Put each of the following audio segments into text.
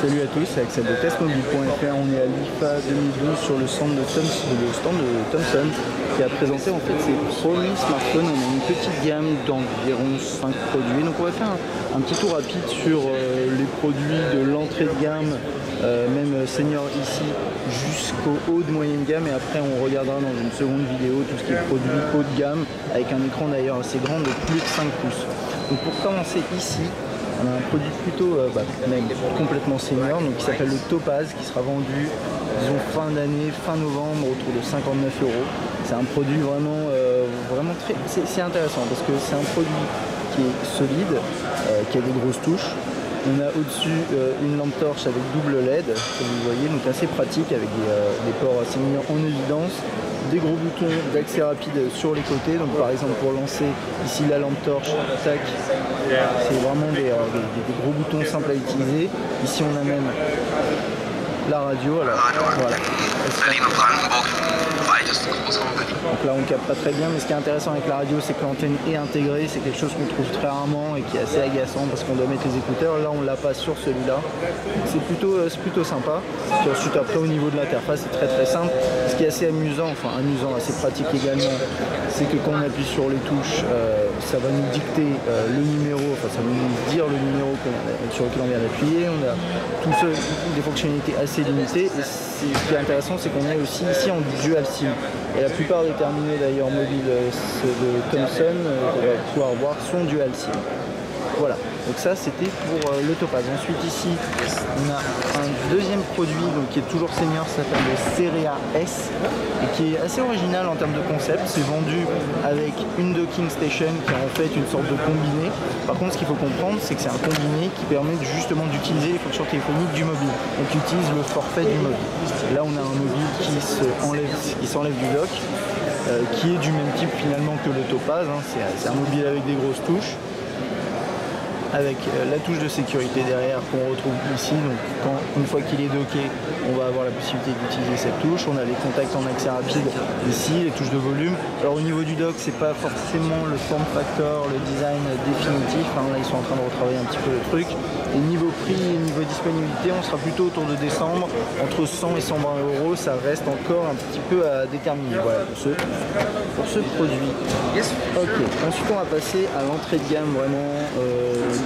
Salut à tous, c'est Axel de testmobile.fr. On est à l'IFA 2012 sur le stand de Thomson qui a présenté en fait ses premiers smartphones. On a une petite gamme d'environ 5 produits. Donc on va faire un petit tour rapide sur les produits de l'entrée de gamme, même senior ici, jusqu'au haut de moyenne gamme. Et après on regardera dans une seconde vidéo tout ce qui est produit haut de gamme, avec un écran d'ailleurs assez grand de plus de 5 pouces. Donc pour commencer ici, on a un produit plutôt même complètement senior, donc qui s'appelle le Topaz, qui sera vendu disons fin d'année, fin novembre, autour de 59 €. C'est un produit vraiment très... C'est intéressant parce que c'est un produit qui est solide, qui a des grosses touches. On a au-dessus une lampe torche avec double LED, comme vous voyez, donc assez pratique avec des ports assez mignons en évidence. Des gros boutons d'accès rapide sur les côtés, donc par exemple pour lancer ici la lampe torche, tac, c'est vraiment des gros boutons simples à utiliser. Ici on a même la radio, alors voilà. Donc là on capte pas très bien, mais ce qui est intéressant avec la radio, c'est que l'antenne est intégrée, c'est quelque chose qu'on trouve très rarement et qui est assez agaçant parce qu'on doit mettre les écouteurs. Là on l'a pas sur celui-là, c'est plutôt sympa. Puis ensuite après au niveau de l'interface c'est très simple. Ce qui est assez amusant, assez pratique également, c'est que quand on appuie sur les touches, ça va nous dicter le numéro, ça va nous dire le numéro sur lequel on vient d'appuyer. On a tout ça, des fonctionnalités assez limitées, et ce qui est intéressant c'est qu'on est aussi ici en dual SIM. Et la plupart des terminaux d'ailleurs mobiles de Thomson, on va pouvoir voir son dual SIM. Voilà, donc ça c'était pour le Topaz. Ensuite ici, on a un deuxième produit qui est toujours senior, ça s'appelle le Seria S, et qui est assez original en termes de concept. C'est vendu avec une docking station qui est en fait une sorte de combiné. Par contre, ce qu'il faut comprendre, c'est que c'est un combiné qui permet justement d'utiliser les fonctions téléphoniques du mobile. Donc qui utilise le forfait du mobile. Là on a un mobile qui s'enlève du dock, qui est du même type finalement que le Topaz, hein. C'est un mobile avec des grosses touches, avec la touche de sécurité derrière qu'on retrouve ici. Donc une fois qu'il est docké, on va avoir la possibilité d'utiliser cette touche. On a les contacts en accès rapide ici, les touches de volume. Alors au niveau du dock, c'est pas forcément le form factor, le design définitif, hein. Là ils sont en train de retravailler un petit peu le truc. Et niveau prix et niveau disponibilité, on sera plutôt autour de décembre, entre 100 et 120 €. Ça reste encore un petit peu à déterminer. Voilà pour ce produit. Ok, ensuite on va passer à l'entrée de gamme vraiment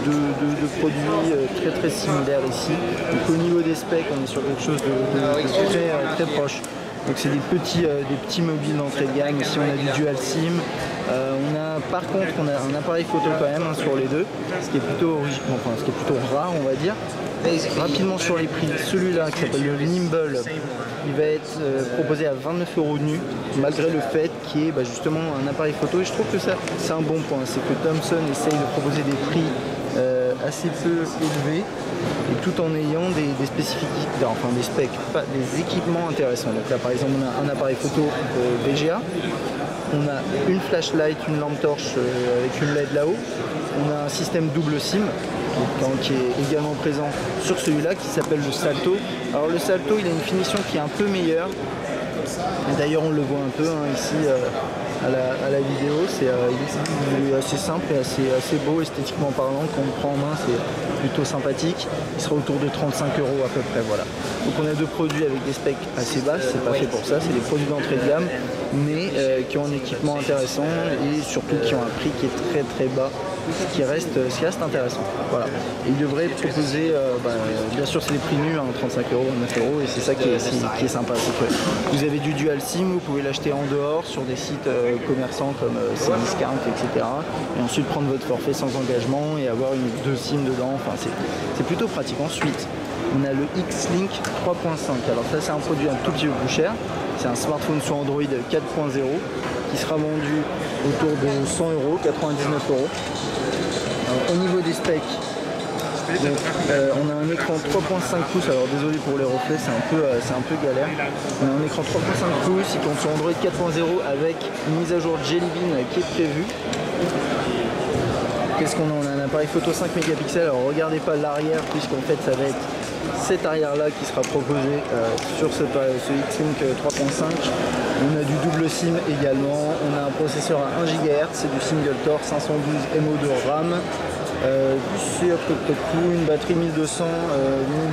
de produits très similaires ici. Donc au niveau des specs, on est sur quelque chose de très proche. Donc c'est des petits mobiles d'entrée de gamme. Ici on a du dual SIM. Par contre on a un appareil photo quand même, hein, sur les deux, ce qui est plutôt rare on va dire. Rapidement sur les prix, celui-là qui s'appelle le Nimble, il va être proposé à 29 € nu, malgré le fait qu'il y ait justement un appareil photo. Et je trouve que ça c'est un bon point, c'est que Thomson essaye de proposer des prix assez peu élevés, et tout en ayant des spécificités, des specs, des équipements intéressants. Donc là par exemple on a un appareil photo VGA, on a une flashlight, une lampe torche avec une LED là-haut, on a un système double SIM qui est également présent sur celui-là, qui s'appelle le Salto. Alors le Salto, il a une finition qui est un peu meilleure, et d'ailleurs on le voit un peu, hein, ici à la vidéo. Il est assez simple et assez beau esthétiquement parlant. Quand on le prend en main, c'est plutôt sympathique. Il sera autour de 35 € à peu près, voilà. Donc on a deux produits avec des specs assez basses, c'est pas fait pour ça, c'est des produits d'entrée de gamme, mais qui ont un équipement intéressant et surtout qui ont un prix qui est très bas, ce qui reste intéressant. Voilà. Et il devrait proposer, bien sûr c'est des prix nus, hein, 35 €, 9 €, et c'est ça qui est sympa, c'est que vous avez du dual SIM, vous pouvez l'acheter en dehors sur des sites commerçants comme Cdiscount, etc. Et ensuite prendre votre forfait sans engagement et avoir deux SIM dedans. Enfin, c'est plutôt pratique. Ensuite, on a le X-Link 3.5. Alors ça c'est un produit un tout petit peu plus cher. C'est un smartphone sur Android 4.0 qui sera vendu autour de 100 €, 99 €. Au niveau des specs, donc, on a un écran 3.5 pouces, alors désolé pour les reflets, c'est un peu galère. On a un écran 3.5 pouces, il tourne sur Android 4.0 avec une mise à jour Jelly Bean qui est prévue. Qu'est-ce qu'on a? On a un appareil photo 5 mégapixels, alors regardez pas l'arrière, puisqu'en fait ça va être cet arrière là qui sera proposé sur ce X-Link 3.5. On a du double SIM également, on a un processeur à 1 GHz, c'est du single Core, 512 MO de RAM. C'est à peu près tout, une batterie 1200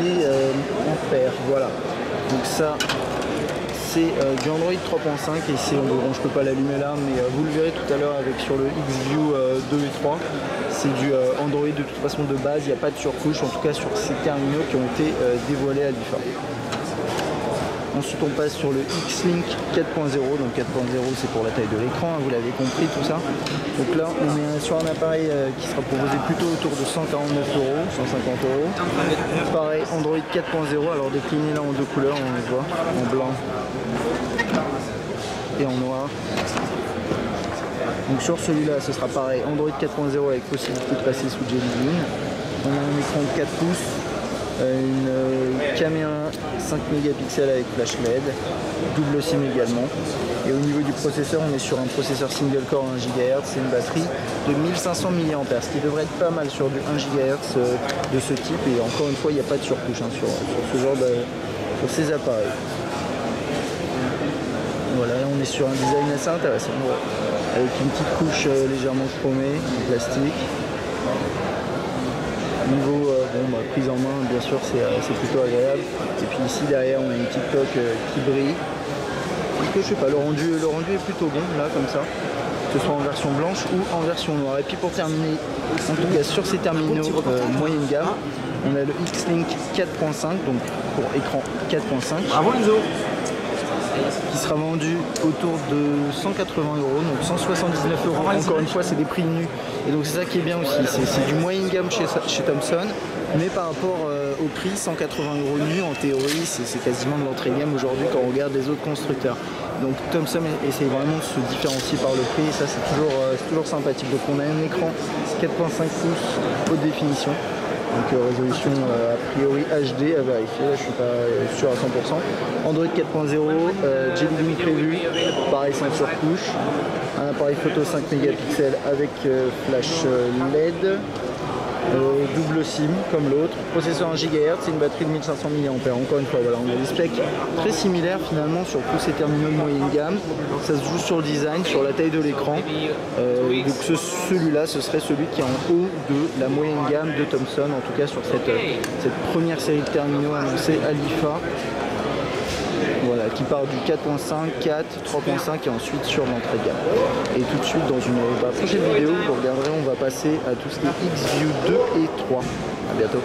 mAh, voilà. Donc ça, c'est du Android 3.5 et c'est, bon, je peux pas l'allumer là, mais vous le verrez tout à l'heure avec sur le Xview 2 et 3. C'est du Android de toute façon de base, il n'y a pas de surcouche, en tout cas sur ces terminaux qui ont été dévoilés à l'IFA. Ensuite on passe sur le X-Link 4.0, donc 4.0 c'est pour la taille de l'écran, hein, vous l'avez compris tout ça. Donc là on est sur un appareil qui sera proposé plutôt autour de 149 €, 150 €. Pareil Android 4.0, alors décliné là en deux couleurs, on le voit, en blanc et en noir. Donc sur celui-là ce sera pareil, Android 4.0 avec possibilité de passer sous Jelly Bean. On a un écran de 4 pouces. Une caméra 5 mégapixels avec flash LED, double SIM également. Et au niveau du processeur, on est sur un processeur single core 1 GHz, c'est une batterie de 1500 mAh, ce qui devrait être pas mal sur du 1 GHz de ce type. Et encore une fois, il n'y a pas de surcouche hein, sur ce genre sur ces appareils. Voilà, là on est sur un design assez intéressant, avec une petite couche légèrement chromée en plastique. Niveau prise en main, bien sûr, c'est plutôt agréable. Et puis ici derrière, on a une petite coque qui brille. Je sais pas, le rendu est plutôt bon là, comme ça, que ce soit en version blanche ou en version noire. Et puis pour terminer, en tout cas sur ces terminaux moyenne gamme, on a le X-Link 4.5, donc pour écran 4.5. Bravo Enzo, qui sera vendu autour de 180 €, donc 179 €. Encore une fois, c'est des prix nus. Et donc c'est ça qui est bien aussi. C'est du moyenne gamme chez Thomson, mais par rapport au prix, 180 € nus, en théorie, c'est quasiment de l'entrée de gamme aujourd'hui quand on regarde les autres constructeurs. Donc Thomson essaye vraiment de se différencier par le prix, et ça c'est toujours sympathique. Donc on a un écran 4.5 pouces haute définition. Donc résolution a priori HD à vérifier, là je suis pas sûr à 100%. Android 4.0, Jelly Bean prévu, pareil sans surcouche. Un appareil photo 5 mégapixels avec flash LED, double SIM comme l'autre. Processeur 1 GHz, c'est une batterie de 1500 mAh. Encore une fois, voilà, on a des specs très similaires finalement sur tous ces terminaux de moyenne gamme. Ça se joue sur le design, sur la taille de l'écran. Donc celui-là, ce serait celui qui est en haut de la moyenne gamme de Thomson, en tout cas sur cette première série de terminaux annoncés à l'IFA. Voilà, qui part du 4.5, 4, 3.5 et ensuite sur l'entrée de gamme. Et tout de suite dans une prochaine vidéo, vous regarderez, on va passer à tout ce qui est Xview 2 et 3. A bientôt.